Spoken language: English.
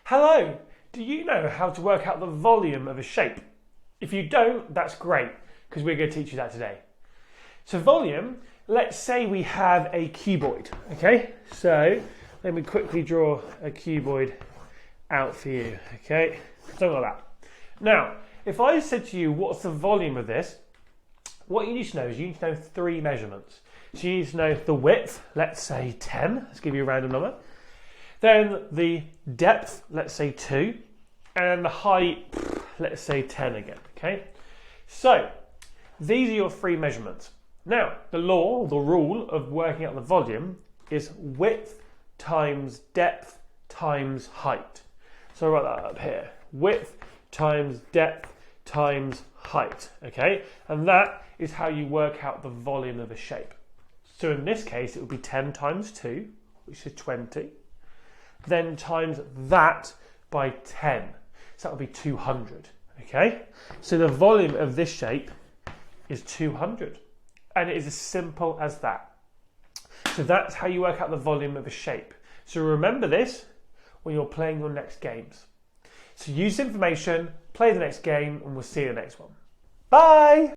Hello! Do you know how to work out the volume of a shape? If you don't, that's great, because we're going to teach you that today. So volume, let's say we have a cuboid, okay? So let me quickly draw a cuboid out for you, okay? Something like that. Now, if I said to you, what's the volume of this? What you need to know is you need to know three measurements. So you need to know the width, let's say 10, let's give you a random number. Then the depth, let's say 2, and the height, let's say 10 again, okay? So these are your three measurements. Now, the rule of working out the volume is width times depth times height. So I'll write that up here. Width times depth times height, okay? And that is how you work out the volume of a shape. So in this case, it would be 10 times 2, which is 20. Then times that by 10. So that would be 200, okay? So the volume of this shape is 200. And it is as simple as that. So that's how you work out the volume of a shape. So remember this when you're playing your next games. So use information, play the next game, and we'll see you in the next one. Bye!